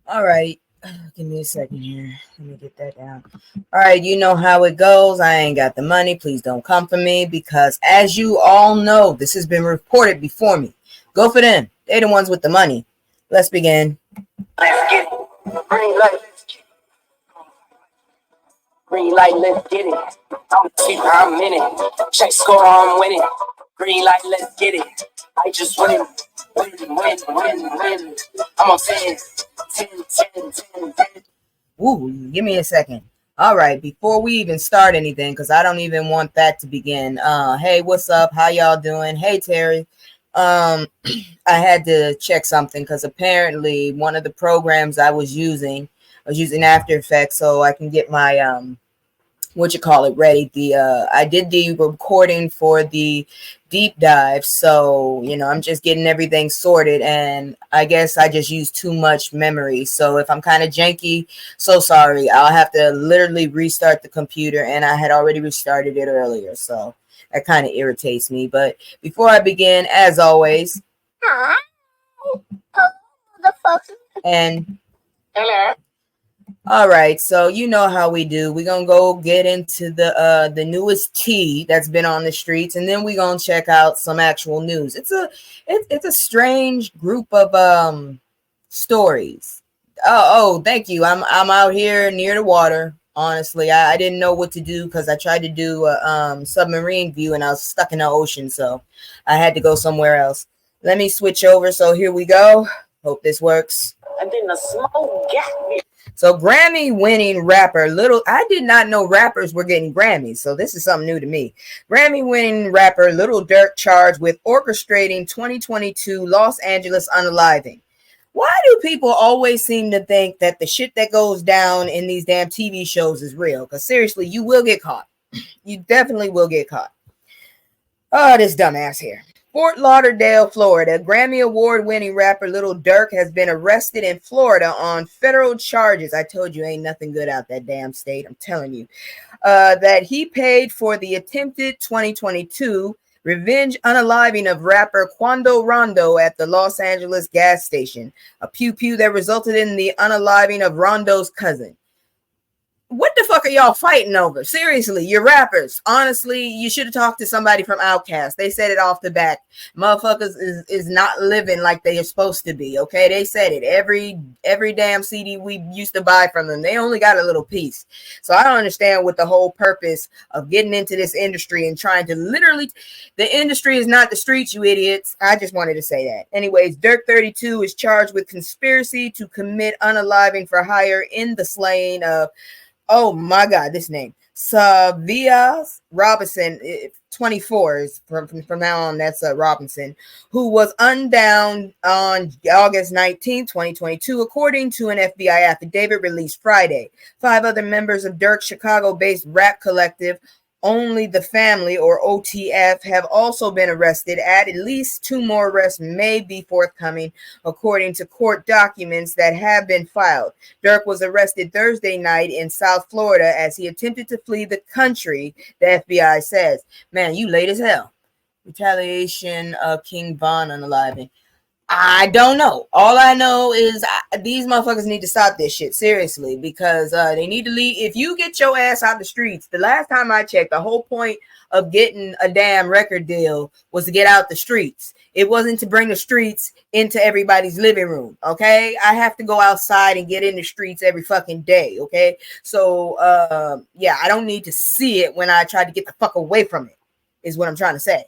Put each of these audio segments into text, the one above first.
All right. Give me a second here. Let me get that down. All right, you know how it goes. I ain't got the money. Please don't come for me because, as you all know, this has been reported before me. Go for them. They the ones with the money. Let's begin. Let's get it. Green light. Let's get it. Green light. Let's get it. I'm cheap. I'm in it. Check score. I'm winning. Green light. Let's get it. I just win. Win. I'm on 10. Ooh, give me a second. All right, before we even start anything, because I don't even want that to begin. Hey, what's up? How y'all doing? Hey, Terry. I had to check something because apparently one of the programs I was using After Effects, so I can get my ready. I did the recording for the deep dive, so I'm just getting everything sorted, and I guess I just used too much memory. So if I'm kind of janky, so sorry. I'll have to literally restart the computer, and I had already restarted it earlier, so that kind of irritates me. But before I begin, as always, and hello. All right, so you know how we do. We're gonna go get into the newest tea that's been on the streets, and then we're gonna check out some actual news. It's a strange group of stories. Oh, thank you. I'm out here near the water. Honestly, I didn't know what to do because I tried to do a submarine view and I was stuck in the ocean, so I had to go somewhere else. Let me switch over. So here we go. Hope this works. And then the smoke got me. So Grammy-winning rapper I did not know rappers were getting Grammys, so this is something new to me. Grammy-winning rapper Lil Durk charged with orchestrating 2022 Los Angeles unaliving. Why do people always seem to think that the shit that goes down in these damn TV shows is real? Because seriously, you will get caught. You definitely will get caught. Oh, this dumbass here. Fort Lauderdale, Florida, Grammy Award-winning rapper Lil Durk has been arrested in Florida on federal charges. I told you ain't nothing good out that damn state. I'm telling you. That he paid for the attempted 2022 revenge unaliving of rapper Quando Rondo at the Los Angeles gas station. A pew-pew that resulted in the unaliving of Rondo's cousin. What the fuck are y'all fighting over? Seriously, you're rappers. Honestly, you should have talked to somebody from Outkast. They said it off the bat. Motherfuckers is not living like they are supposed to be, okay? They said it. Every damn CD we used to buy from them, they only got a little piece. So I don't understand what the whole purpose of getting into this industry and trying to literally... The industry is not the streets, you idiots. I just wanted to say that. Anyways, Durk 32 is charged with conspiracy to commit unaliving for hire in the slaying of... Oh my God, this name. Savias Robinson, 24 is from now on, that's Robinson, who was undowned on August 19, 2022, according to an FBI affidavit released Friday. 5 other members of Durk's Chicago-based rap collective, Only the Family, or OTF, have also been arrested. At least 2 more arrests may be forthcoming, according to court documents that have been filed. Durk was arrested Thursday night in South Florida as he attempted to flee the country, the FBI says. Man, you late as hell. Retaliation of King Von unaliving. I don't know. All I know is these motherfuckers need to stop this shit, seriously, because they need to leave. If you get your ass out the streets, the last time I checked, the whole point of getting a damn record deal was to get out the streets. It wasn't to bring the streets into everybody's living room, okay? I have to go outside and get in the streets every fucking day, okay? So, yeah, I don't need to see it when I try to get the fuck away from it, is what I'm trying to say.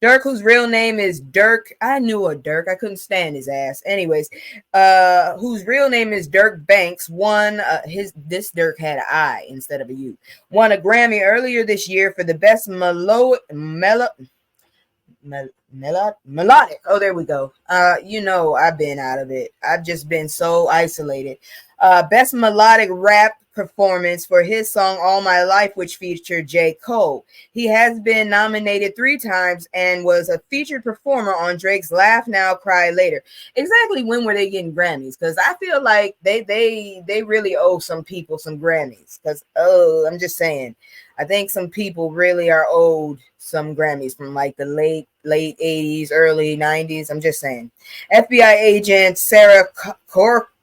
Durk, whose real name is Durk. I knew a Durk. I couldn't stand his ass. Anyways, whose real name is Durk Banks, won this Durk had an I instead of a U. Won a Grammy earlier this year for the best melodic. Oh, there we go. I've been out of it. I've just been so isolated. Best melodic rap performance for his song All My Life, which featured J. Cole. He has been nominated 3 times and was a featured performer on Drake's Laugh Now, Cry Later. Exactly when were they getting Grammys? Because I feel like they really owe some people some Grammys. Because, I'm just saying. I think some people really are owed some Grammys from like the late 80s, early 90s. I'm just saying. FBI agent Sarah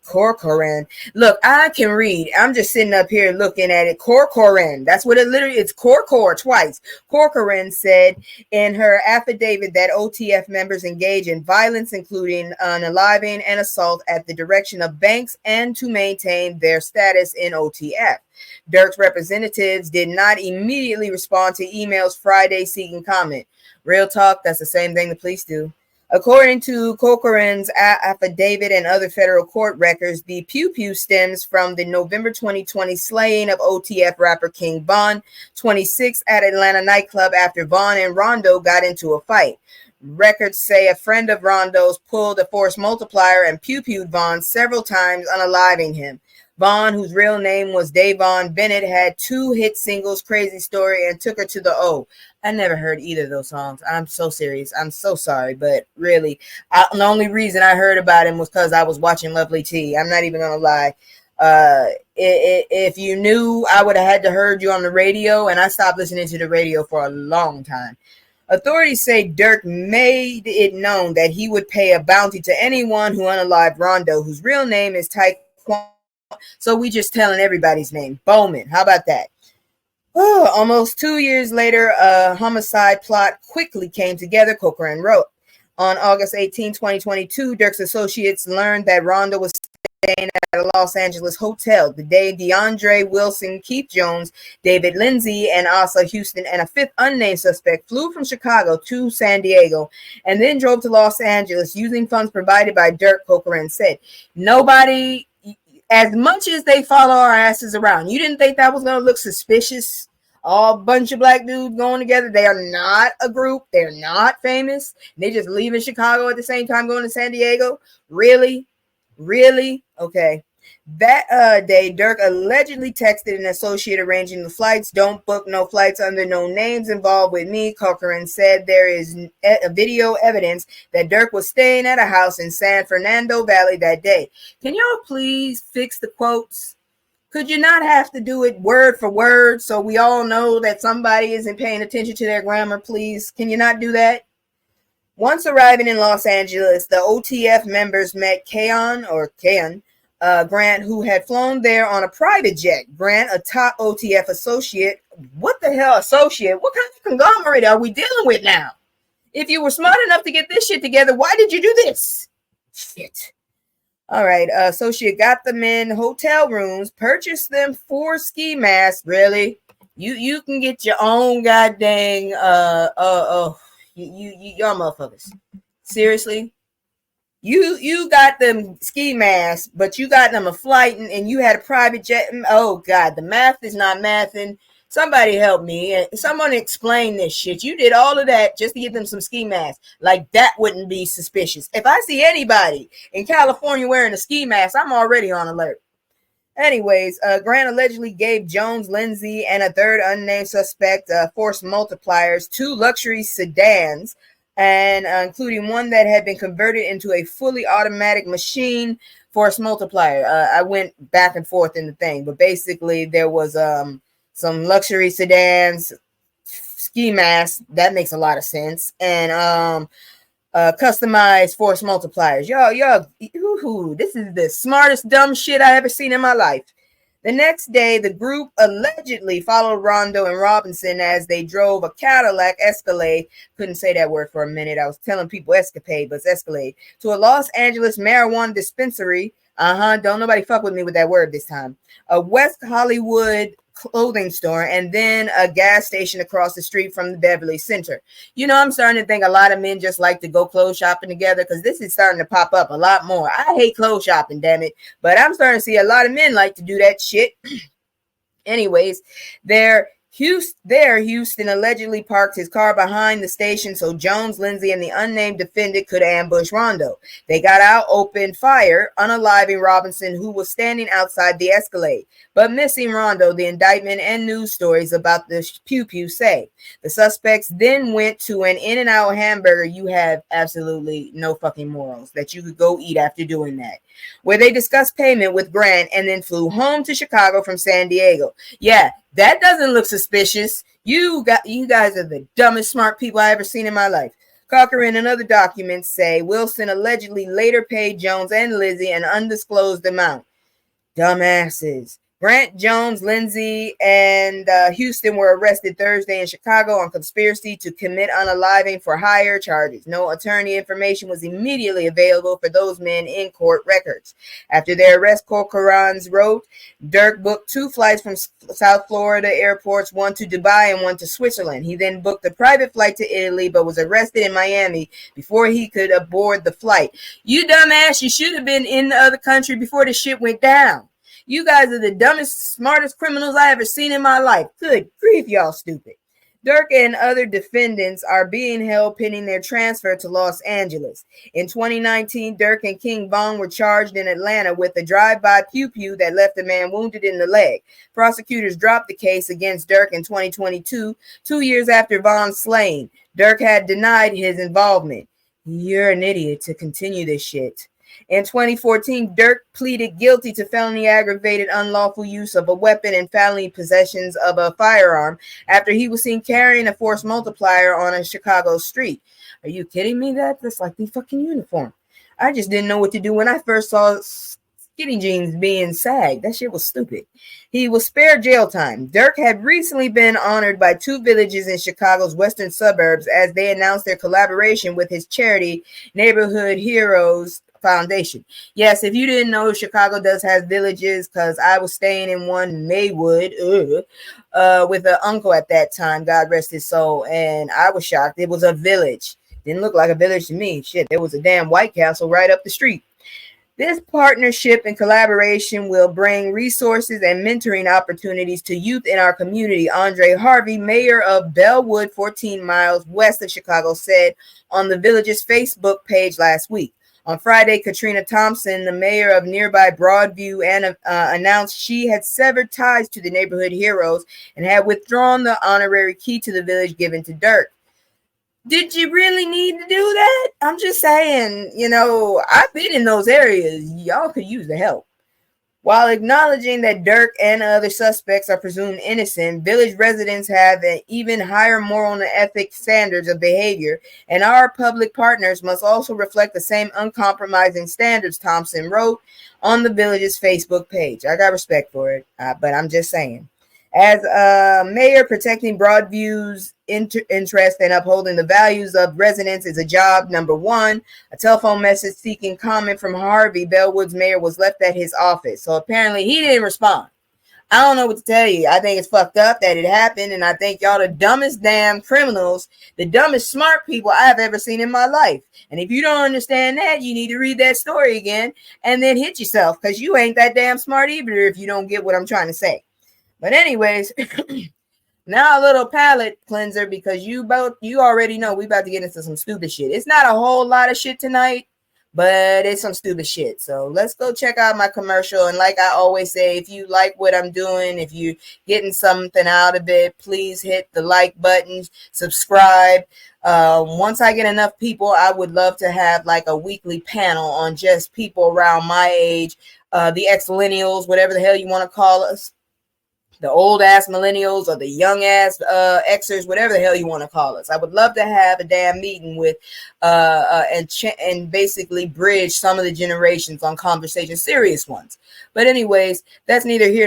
Corcoran. Look, I can read. I'm just sitting up here looking at it. Corcoran. That's what it literally. It's Corcor twice. Corcoran said in her affidavit that OTF members engage in violence, including unaliving and assault, at the direction of banks and to maintain their status in OTF. Durk's representatives did not immediately respond to emails Friday seeking comment. Real talk, that's the same thing the police do. According to Corcoran's affidavit and other federal court records, the pew-pew stems from the November 2020 slaying of OTF rapper King Von, 26, at Atlanta nightclub after Von and Rondo got into a fight. Records say a friend of Rondo's pulled a force multiplier and pew-pewed Von several times, unaliving him. Von, whose real name was Davon Bennett, had 2 hit singles, Crazy Story and Took Her to the O. I never heard either of those songs. I'm so serious. I'm so sorry, but really, the only reason I heard about him was because I was watching Lovely T. I'm not even going to lie. If you knew, I would have had to heard you on the radio, and I stopped listening to the radio for a long time. Authorities say Durk made it known that he would pay a bounty to anyone who unalived Rondo, whose real name is Taekwon. So we just telling everybody's name. Bowman. How about that? Oh, almost 2 years later, a homicide plot quickly came together, Corcoran wrote. On August 18, 2022, Durk's associates learned that Rondo was staying at a Los Angeles hotel the day DeAndre Wilson, Keith Jones, David Lindsay, and Asa Houston and a 5th unnamed suspect flew from Chicago to San Diego and then drove to Los Angeles using funds provided by Durk, Corcoran said. Nobody... As much as they follow our asses around, you didn't think that was going to look suspicious? All bunch of black dudes going together. They are not a group. They're not famous. They just leaving Chicago at the same time going to San Diego. Really? Really? Okay. That day, Durk allegedly texted an associate arranging the flights. Don't book no flights under no names involved with me. Corcoran said there is a video evidence that Durk was staying at a house in San Fernando Valley that day. Can y'all please fix the quotes? Could you not have to do it word for word so we all know that somebody isn't paying attention to their grammar, please? Can you not do that? Once arriving in Los Angeles, the OTF members met Kayon Grant, who had flown there on a private jet. Grant, a top OTF associate. What the hell, associate? What kind of conglomerate are we dealing with now? If you were smart enough to get this shit together, why did you do this? Shit. All right, associate got them in hotel rooms, purchased them 4 ski masks. Really? You can get your own goddamn y'all motherfuckers. Seriously? You got them ski masks, but you got them a flight and you had a private jet. Oh God, the math is not mathing. Somebody help me. Someone explain this shit. You did all of that just to get them some ski masks. Like that wouldn't be suspicious. If I see anybody in California wearing a ski mask, I'm already on alert. Anyways, Grant allegedly gave Jones, Lindsay, and a 3rd unnamed suspect force multipliers, 2 luxury sedans, and including one that had been converted into a fully automatic machine force multiplier. I went back and forth in the thing, but basically there was some luxury sedans, ski masks. That makes a lot of sense. And customized force multipliers. Yo, this is the smartest dumb shit I ever seen in my life. The next day, the group allegedly followed Rondo and Robinson as they drove a Cadillac Escalade. Couldn't say that word for a minute. I was telling people Escapade, but it's Escalade. To a Los Angeles marijuana dispensary. Don't nobody fuck with me with that word this time. A West Hollywood clothing store, and then a gas station across the street from the Beverly Center. You know, I'm starting to think a lot of men just like to go clothes shopping together because this is starting to pop up a lot more. I hate clothes shopping, damn it, but I'm starting to see a lot of men like to do that shit. Anyways, Houston allegedly parked his car behind the station so Jones, Lindsay, and the unnamed defendant could ambush Rondo. They got out, opened fire, unaliving Robinson, who was standing outside the Escalade, but missing Rondo. The indictment and news stories about the pew-pew say. The suspects then went to an In-N-Out hamburger. You have absolutely no fucking morals that you could go eat after doing that, where they discussed payment with Grant and then flew home to Chicago from San Diego. Yeah, That doesn't look suspicious. You guys are the dumbest smart people I ever seen in my life. Cochran and other documents say Wilson allegedly later paid Jones and Lizzie an undisclosed amount. Dumbasses. Grant, Jones, Lindsay, and Houston were arrested Thursday in Chicago on conspiracy to commit unaliving for hire charges. No attorney information was immediately available for those men in court records. After their arrest, Corcoran's wrote, Durk booked 2 flights from South Florida airports, one to Dubai and one to Switzerland. He then booked a private flight to Italy, but was arrested in Miami before he could aboard the flight. You dumbass, you should have been in the other country before the shit went down. You guys are the dumbest, smartest criminals I ever seen in my life. Good grief, y'all stupid. Durk and other defendants are being held pending their transfer to Los Angeles. In 2019, Durk and King Von were charged in Atlanta with a drive-by pew-pew that left a man wounded in the leg. Prosecutors dropped the case against Durk in 2022, 2 years after Von's slaying. Durk had denied his involvement. You're an idiot to continue this shit. In 2014, Durk pleaded guilty to felony aggravated unlawful use of a weapon and felony possessions of a firearm after he was seen carrying a force multiplier on a Chicago street. Are you kidding me? That's like the fucking uniform. I just didn't know what to do when I first saw skinny jeans being sagged. That shit was stupid. He was spared jail time. Durk had recently been honored by 2 villages in Chicago's western suburbs as they announced their collaboration with his charity, Neighborhood Heroes Foundation. Yes, if you didn't know, Chicago does have villages because I was staying in one in Maywood with an uncle at that time, God rest his soul, and I was shocked. It was a village. Didn't look like a village to me. Shit, there was a damn White Castle right up the street. This partnership and collaboration will bring resources and mentoring opportunities to youth in our community, Andre Harvey, mayor of Bellwood, 14 miles west of Chicago, said on the village's Facebook page last week. On Friday, Katrina Thompson, the mayor of nearby Broadview, announced she had severed ties to the Neighborhood Heroes and had withdrawn the honorary key to the village given to Durk. Did you really need to do that? I'm just saying, I've been in those areas. Y'all could use the help. While acknowledging that Durk and other suspects are presumed innocent, village residents have an even higher moral and ethic standards of behavior, and our public partners must also reflect the same uncompromising standards, Thompson wrote on the village's Facebook page. I got respect for it, but I'm just saying. As a mayor, protecting Broadview's interest and upholding the values of residents is a job number one. A telephone message seeking comment from Harvey, Bellwood's mayor, was left at his office. So apparently he didn't respond. I don't know what to tell you. I think it's fucked up that it happened, and I think y'all the dumbest damn criminals, the dumbest smart people I've ever seen in my life. And if you don't understand that, you need to read that story again and then hit yourself, because you ain't that damn smart either if you don't get what I'm trying to say. But anyways, now a little palate cleanser, because you already know we about to get into some stupid shit. It's not a whole lot of shit tonight, but it's some stupid shit. So let's go check out my commercial. And like I always say, if you like what I'm doing, if you're getting something out of it, please hit the like button, subscribe. Once I get enough people, I would love to have like a weekly panel on just people around my age, the ex-millennials, whatever the hell you want to call us. The old ass millennials or the young ass Xers, whatever the hell you want to call us. I would love to have a damn meeting with and basically bridge some of the generations on conversations, serious ones. But anyways, that's neither here